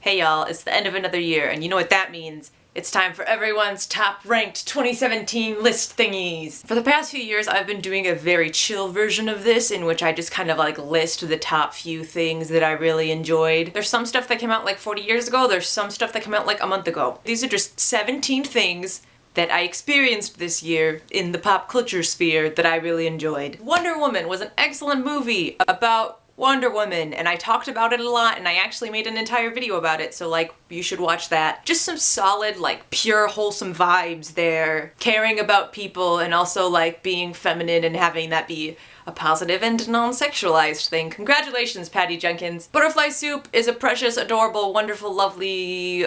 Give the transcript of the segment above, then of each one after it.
Hey y'all, it's the end of another year, and you know what that means. It's time for everyone's top-ranked 2017 list thingies. For the past few years, I've been doing a very chill version of this, in which I just kind of like list the top few things that I really enjoyed. There's some stuff that came out like 40 years ago, there's some stuff that came out like a month ago. These are just 17 things that I experienced this year in the pop culture sphere that I really enjoyed. Wonder Woman was an excellent movie about Wonder Woman, and I talked about it a lot, and I actually made an entire video about it, so like, you should watch that. Just some solid, like, pure, wholesome vibes there. Caring about people, and also like being feminine and having that be a positive and non-sexualized thing. Congratulations, Patty Jenkins. Butterfly Soup is a precious, adorable, wonderful, lovely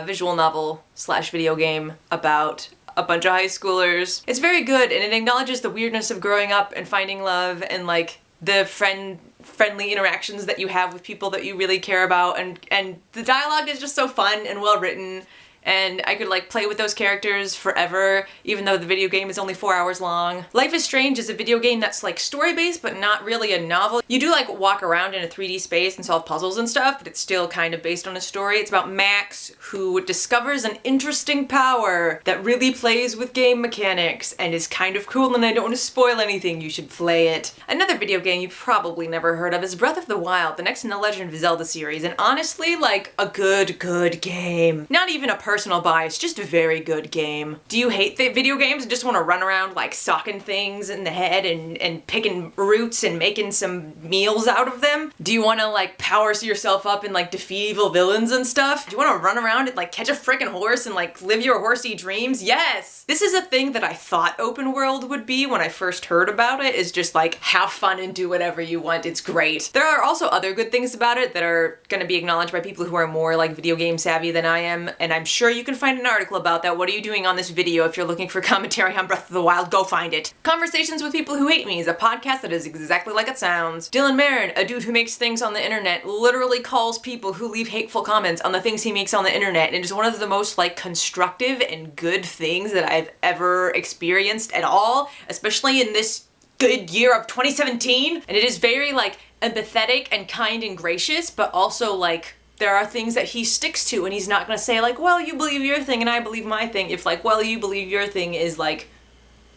visual novel slash video game about a bunch of high schoolers. It's very good, and it acknowledges the weirdness of growing up and finding love and like the friendly interactions that you have with people that you really care about, and the dialogue is just so fun and well written, and I could like play with those characters forever, even though the video game is only 4 hours long. Life is Strange is a video game that's like story-based, but not really a novel. You do like walk around in a 3D space and solve puzzles and stuff, but it's still kind of based on a story. It's about Max, who discovers an interesting power that really plays with game mechanics and is kind of cool, and I don't want to spoil anything, you should play it. Another video game you've probably never heard of is Breath of the Wild, the next in the Legend of Zelda series, and honestly, like, a good game. Not even a personal bias, just a very good game. Do you hate the video games and just want to run around like socking things in the head and picking roots and making some meals out of them? Do you want to like power yourself up and like defeat evil villains and stuff? Do you want to run around and like catch a freaking horse and like live your horsey dreams? Yes! This is a thing that I thought open world would be when I first heard about it, is just like have fun and do whatever you want. It's great. There are also other good things about it that are going to be acknowledged by people who are more like video game savvy than I am, and I'm sure you can find an article about that. What are you doing on this video? If you're looking for commentary on Breath of the Wild, go find it. Conversations with People Who Hate Me is a podcast that is exactly like it sounds. Dylan Marin, a dude who makes things on the internet, literally calls people who leave hateful comments on the things he makes on the internet, and it is one of the most like constructive and good things that I've ever experienced at all, especially in this good year of 2017. And it is very like empathetic and kind and gracious, but also like there are things that he sticks to, and he's not gonna say like, well, you believe your thing and I believe my thing, if like, well, you believe your thing is like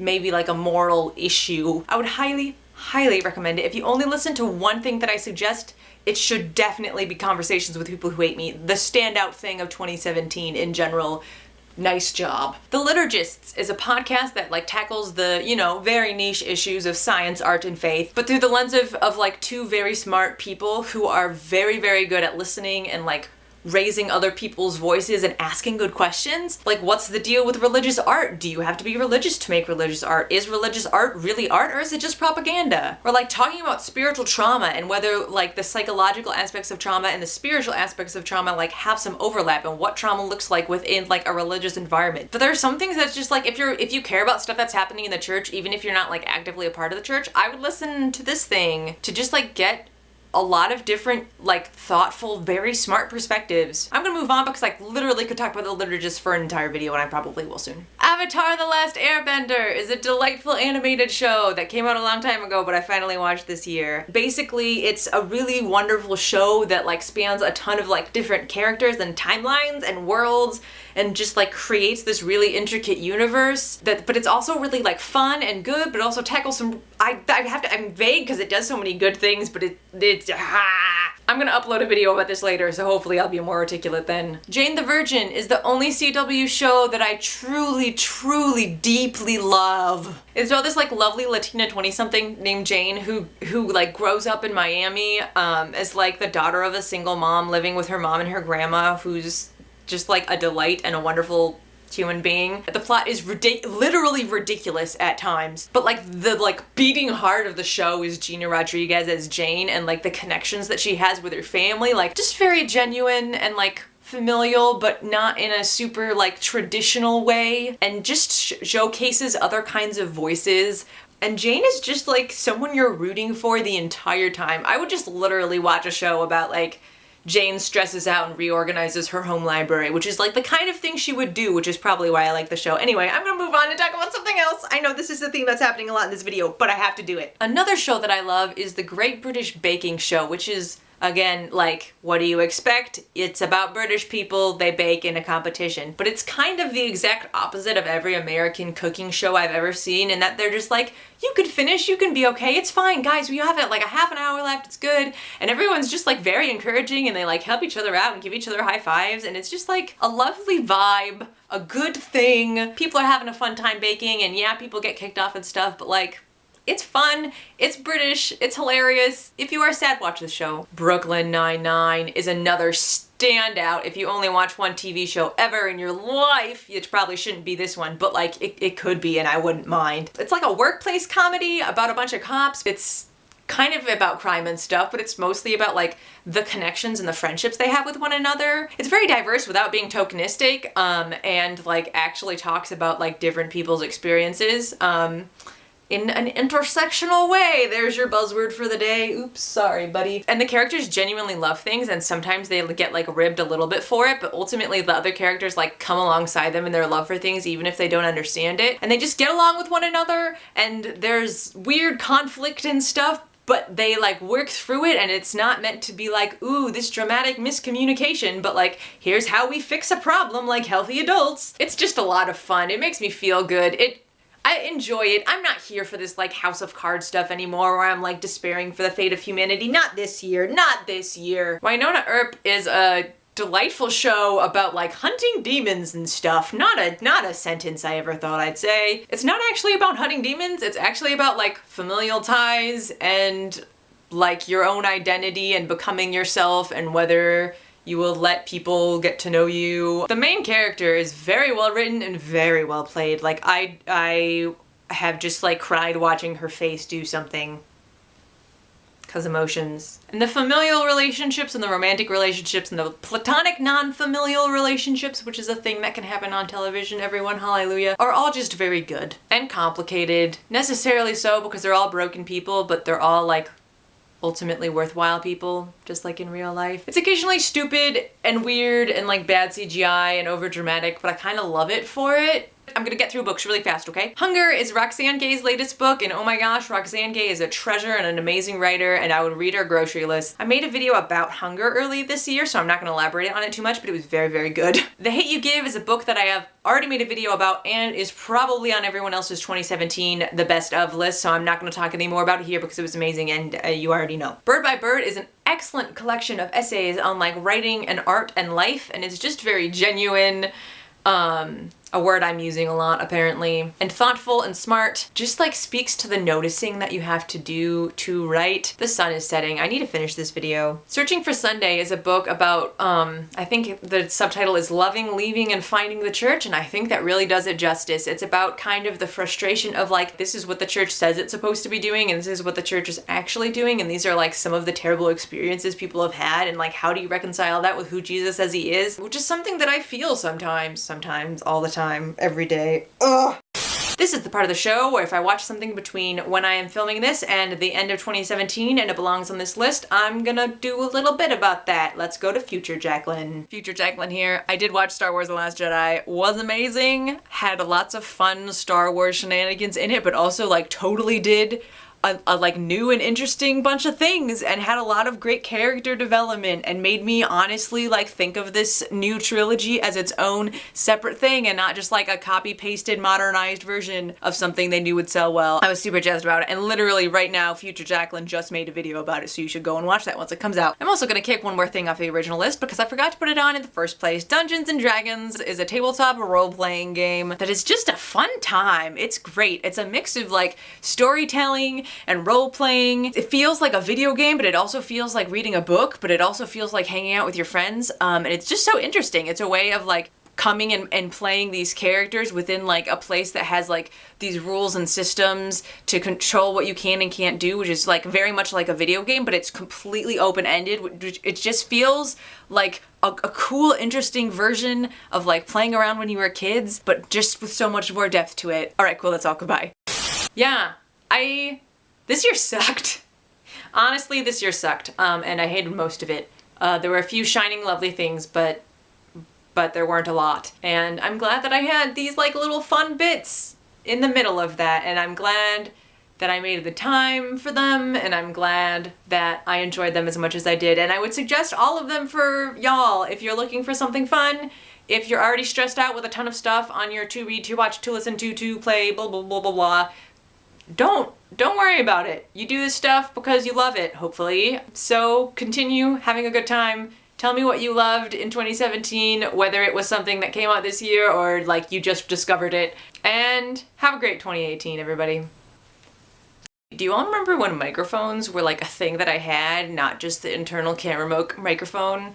maybe like a moral issue. I would highly recommend it. If you only listen to one thing that I suggest, it should definitely be Conversations with People Who Hate Me, the standout thing of 2017 in general. Nice job. The Liturgists is a podcast that like tackles the, you know, very niche issues of science, art, and faith, but through the lens of like two very smart people who are very good at listening and like raising other people's voices and asking good questions. Like, what's the deal with religious art? Do you have to be religious to make religious art? Is religious art really art, or is it just propaganda? Or like talking about spiritual trauma and whether like the psychological aspects of trauma and the spiritual aspects of trauma like have some overlap, and what trauma looks like within like a religious environment. But there are some things that's just like, if you care about stuff that's happening in the church, even if you're not like actively a part of the church, I would listen to this thing to just like get a lot of different, like, thoughtful, very smart perspectives. I'm gonna move on because I literally could talk about the Liturgists for an entire video, and I probably will soon. Avatar: The Last Airbender is a delightful animated show that came out a long time ago, but I finally watched this year. Basically, it's a really wonderful show that, like, spans a ton of, like, different characters and timelines and worlds, and just, like, creates this really intricate universe but it's also really, like, fun and good, but also tackles some, I'm vague because it does so many good things, but I'm gonna upload a video about this later, so hopefully I'll be more articulate then. Jane the Virgin is the only CW show that I truly, deeply love. It's about this like lovely Latina 20-something named Jane who like grows up in Miami as like the daughter of a single mom living with her mom and her grandma, who's just like a delight and a wonderful human being. The plot is literally ridiculous at times, but like the like beating heart of the show is Gina Rodriguez as Jane, and like the connections that she has with her family, like just very genuine and like familial, but not in a super like traditional way, and just showcases other kinds of voices. And Jane is just like someone you're rooting for the entire time. I would just literally watch a show about like Jane stresses out and reorganizes her home library, which is like the kind of thing she would do, which is probably why I like the show. Anyway, I'm gonna move on and talk about something else. I know this is the thing that's happening a lot in this video, but I have to do it. Another show that I love is The Great British Baking Show, which is Again, like, what do you expect? It's about British people, they bake in a competition. But it's kind of the exact opposite of every American cooking show I've ever seen, in that they're just like, you could finish, you can be okay, it's fine, guys, we have it like a half an hour left, it's good. And everyone's just like very encouraging, and they like help each other out and give each other high fives, and it's just like a lovely vibe, a good thing. People are having a fun time baking, and yeah, people get kicked off and stuff, but like, it's fun, it's British, it's hilarious. If you are sad, watch the show. Brooklyn Nine-Nine is another standout. If you only watch one TV show ever in your life, it probably shouldn't be this one, but like, it could be, and I wouldn't mind. It's like a workplace comedy about a bunch of cops. It's kind of about crime and stuff, but it's mostly about like the connections and the friendships they have with one another. It's very diverse without being tokenistic, and like actually talks about like different people's experiences, in an intersectional way. There's your buzzword for the day. Oops, sorry, buddy. And the characters genuinely love things, and sometimes they get like ribbed a little bit for it, but ultimately the other characters like come alongside them in their love for things even if they don't understand it. And they just get along with one another, and there's weird conflict and stuff, but they like work through it, and it's not meant to be like, ooh, this dramatic miscommunication, but like, here's how we fix a problem like healthy adults. It's just a lot of fun. It makes me feel good. I enjoy it. I'm not here for this like House of Cards stuff anymore where I'm like despairing for the fate of humanity. Not this year, not this year. Wynonna Earp is a delightful show about like hunting demons and stuff. Not a sentence I ever thought I'd say. It's not actually about hunting demons. It's actually about like familial ties and like your own identity and becoming yourself, and whether you will let people get to know you. The main character is very well written and very well played. Like, I have just like cried watching her face do something. 'Cause emotions. And the familial relationships and the romantic relationships and the platonic non-familial relationships, which is a thing that can happen on television, everyone, hallelujah, are all just very good. And complicated. Necessarily so, because they're all broken people, but they're all like ultimately worthwhile people, just like in real life. It's occasionally stupid and weird and like bad CGI and overdramatic, but I kind of love it for it. I'm gonna get through books really fast, okay? Hunger is Roxane Gay's latest book, and oh my gosh, Roxane Gay is a treasure and an amazing writer, and I would read her grocery list. I made a video about Hunger early this year, so I'm not gonna elaborate on it too much, but it was very, very good. The Hate U Give is a book that I have already made a video about and is probably on everyone else's 2017 the best of list, so I'm not gonna talk any more about it here because it was amazing and you already know. Bird by Bird is an excellent collection of essays on like writing and art and life, and it's just very genuine, a word I'm using a lot apparently, and thoughtful and smart. Just like speaks to the noticing that you have to do to write. The sun is setting. I need to finish this video. Searching for Sunday is a book about, I think the subtitle is Loving, Leaving, and Finding the Church, and I think that really does it justice. It's about kind of the frustration of like, this is what the church says it's supposed to be doing, and this is what the church is actually doing, and these are like some of the terrible experiences people have had, and like how do you reconcile that with who Jesus says he is? Which is something that I feel sometimes, all the time, every day. Ugh. This is the part of the show where if I watch something between when I am filming this and the end of 2017 and it belongs on this list, I'm gonna do a little bit about that. Let's go to Future Jacqueline. Future Jacqueline here. I did watch Star Wars The Last Jedi. Was amazing. Had lots of fun Star Wars shenanigans in it, but also like totally did a like new and interesting bunch of things, and had a lot of great character development, and made me honestly like think of this new trilogy as its own separate thing and not just like a copy pasted modernized version of something they knew would sell well. I was super jazzed about it, and literally right now Future Jacqueline just made a video about it, so you should go and watch that once it comes out. I'm also gonna kick one more thing off the original list because I forgot to put it on in the first place. Dungeons and Dragons is a tabletop role-playing game that is just a fun time. It's great. It's a mix of like storytelling and role-playing. It feels like a video game, but it also feels like reading a book, but it also feels like hanging out with your friends, and it's just so interesting. It's a way of like coming and playing these characters within like a place that has like these rules and systems to control what you can and can't do, which is like very much like a video game, but it's completely open-ended. It just feels like a cool, interesting version of like playing around when you were kids, but just with so much more depth to it. All right, cool, that's all, goodbye. Yeah, this year sucked. Honestly, this year sucked, and I hated most of it. There were a few shining, lovely things, but there weren't a lot. And I'm glad that I had these like little fun bits in the middle of that, and I'm glad that I made the time for them, and I'm glad that I enjoyed them as much as I did. And I would suggest all of them for y'all if you're looking for something fun. If you're already stressed out with a ton of stuff on your to read, to watch, to listen to play, blah, blah, blah, blah, blah, don't worry about it. You do this stuff because you love it, hopefully. So continue having a good time. Tell me what you loved in 2017, whether it was something that came out this year or like you just discovered it. And have a great 2018, everybody. Do you all remember when microphones were like a thing that I had, not just the internal camera microphone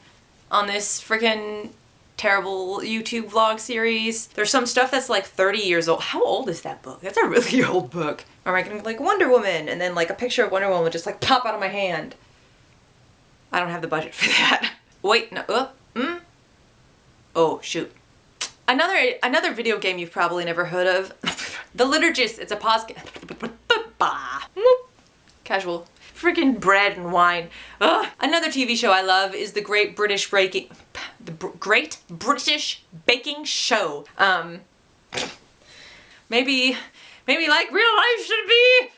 on this freaking terrible YouTube vlog series? There's some stuff that's like 30 years old. How old is that book? That's a really old book. Or am I getting like Wonder Woman and then like a picture of Wonder Woman would just like pop out of my hand? I don't have the budget for that. Wait, no, oh shoot. Another video game you've probably never heard of. The Liturgist, it's a pause game. Casual. Freaking bread and wine. Ugh. Another TV show I love is the Great British Baking Show. Maybe like real life should be.